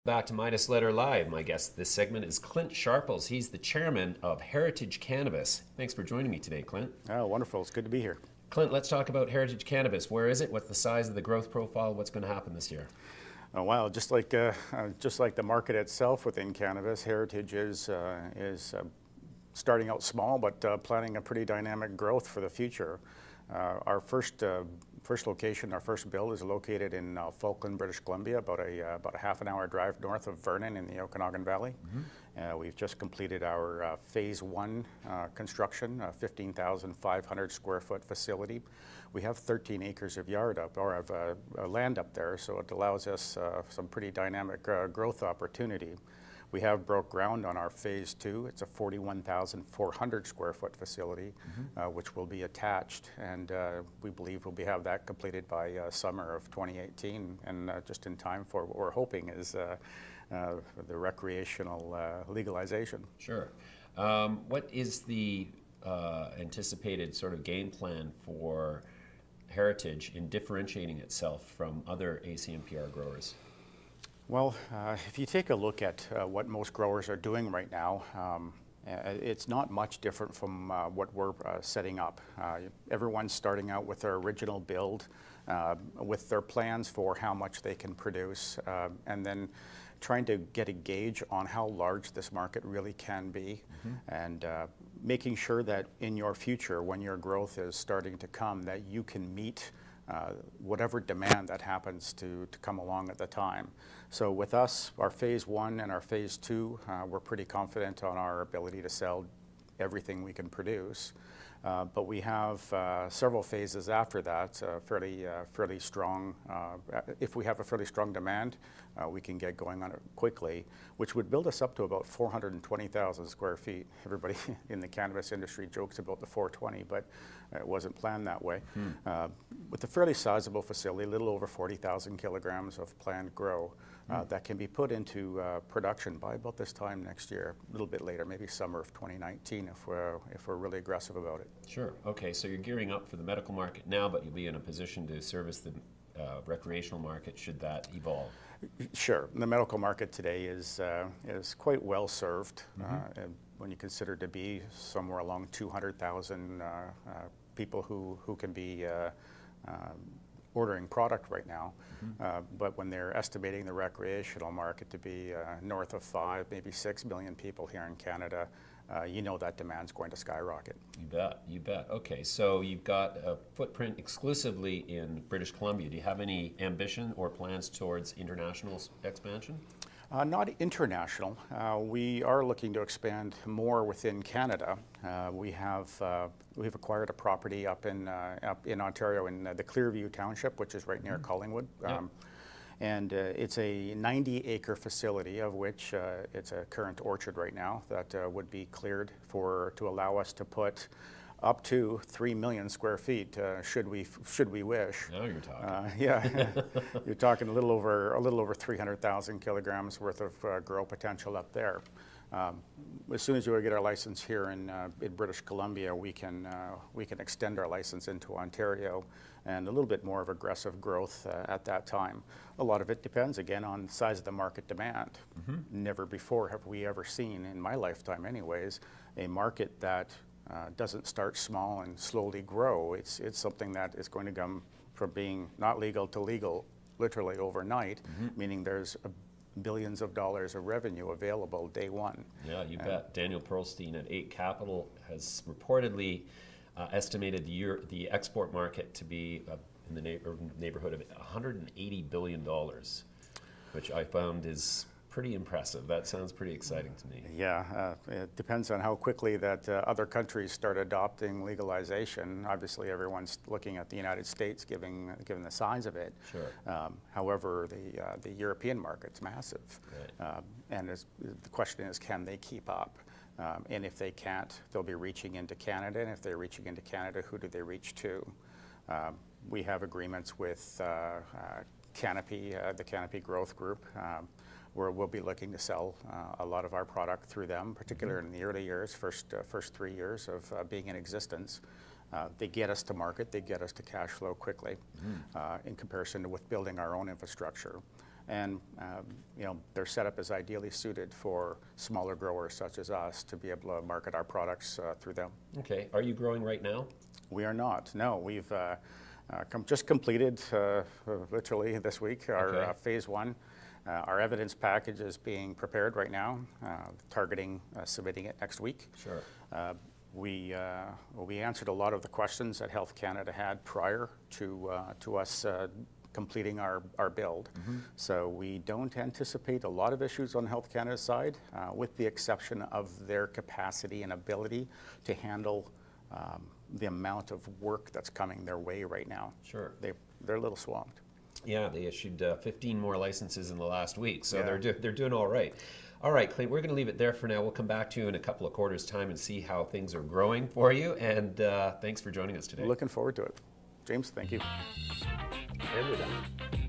Back to Midas Letter Live. My guest this segment is Clint Sharples. He's the chairman of Heritage Cannabis. Thanks for joining me today, Clint. Oh, wonderful. It's good to be here. Clint, let's talk about Heritage Cannabis. Where is it? What's the size of the growth profile? What's going to happen this year? Oh, wow. Just like the market itself within cannabis, Heritage is starting out small, but planning a pretty dynamic growth for the future. Our first location, our first build, is located in Falkland, British Columbia, about a half an hour drive north of Vernon in the Okanagan Valley. We've just completed our phase one construction, a 15,500 square foot facility. We have 13 acres of land up there, so it allows us some pretty dynamic growth opportunity. We have broke ground on our phase two. It's a 41,400 square foot facility, which will be attached, and we believe we'll have that completed by summer of 2018, and just in time for what we're hoping is the recreational legalization. Sure. What is the anticipated sort of game plan for Heritage in differentiating itself from other ACMPR growers? Well, if you take a look at what most growers are doing right now, it's not much different from what we're setting up. Everyone's starting out with their original build, with their plans for how much they can produce, and then trying to get a gauge on how large this market really can be, and making sure that in your future, when your growth is starting to come, that you can meet whatever demand that happens to come along at the time. So with us, our phase one and our phase two, we're pretty confident on our ability to sell everything we can produce. But we have several phases after that, fairly strong. If we have a fairly strong demand, we can get going on it quickly, which would build us up to about 420,000 square feet. Everybody in the cannabis industry jokes about the 420, but it wasn't planned that way. With a fairly sizable facility, a little over 40,000 kilograms of planned grow, that can be put into production by about this time next year, a little bit later, maybe summer of 2019 if we're really aggressive about it. Sure. Okay, so you're gearing up for the medical market now, but you'll be in a position to service the recreational market should that evolve. Sure. The medical market today is quite well served. When you consider to be somewhere along 200,000 people who can be ordering product right now, but when they're estimating the recreational market to be north of 5, maybe 6 million people here in Canada, you know that demand's going to skyrocket. You bet, you bet. Okay, so you've got a footprint exclusively in British Columbia. Do you have any ambition or plans towards international expansion? Not international. We are looking to expand more within Canada. We've acquired a property up in Ontario in the Clearview Township, which is right near Collingwood. And it's a 90-acre facility, of which it's a current orchard right now that would be cleared to allow us to put up to 3 million square feet, should we wish. Now you're talking. Yeah, you're talking a little over 300,000 kilograms worth of grow potential up there. As soon as we get our license here in British Columbia, we can extend our license into Ontario, and a little bit more of aggressive growth at that time. A lot of it depends, again, on the size of the market demand. Never before have we ever seen, in my lifetime anyways, a market that doesn't start small and slowly grow. It's something that is going to come from being not legal to legal literally overnight, meaning there's billions of dollars of revenue available day one. Yeah, you bet. Daniel Pearlstein at 8 Capital has reportedly estimated the export market to be in the neighborhood of $180 billion, which I found is pretty impressive. That sounds pretty exciting to me. Yeah, it depends on how quickly that other countries start adopting legalization. Obviously, everyone's looking at the United States, given the size of it. Sure. However, the European market's massive, right. And the question is, can they keep up? And if they can't, they'll be reaching into Canada. And if they're reaching into Canada, who do they reach to? We have agreements with Canopy, the Canopy Growth Group, where we'll be looking to sell a lot of our product through them, particularly in the early years, first 3 years of being in existence. They get us to market, they get us to cash flow quickly in comparison to with building our own infrastructure. And you know, their setup is ideally suited for smaller growers such as us to be able to market our products through them. Okay. Are you growing right now? We are not. No, we've just completed literally this week our phase one. Our evidence package is being prepared right now, targeting submitting it next week. Sure. We answered a lot of the questions that Health Canada had prior to us completing our build. So we don't anticipate a lot of issues on Health Canada's side, with the exception of their capacity and ability to handle the amount of work that's coming their way right now. Sure. They're a little swamped. Yeah, they issued 15 more licenses in the last week, so they're doing all right. All right, Clint, we're going to leave it there for now. We'll come back to you in a couple of quarters' time and see how things are growing for you. And thanks for joining us today. Looking forward to it. James, thank you. And we're done.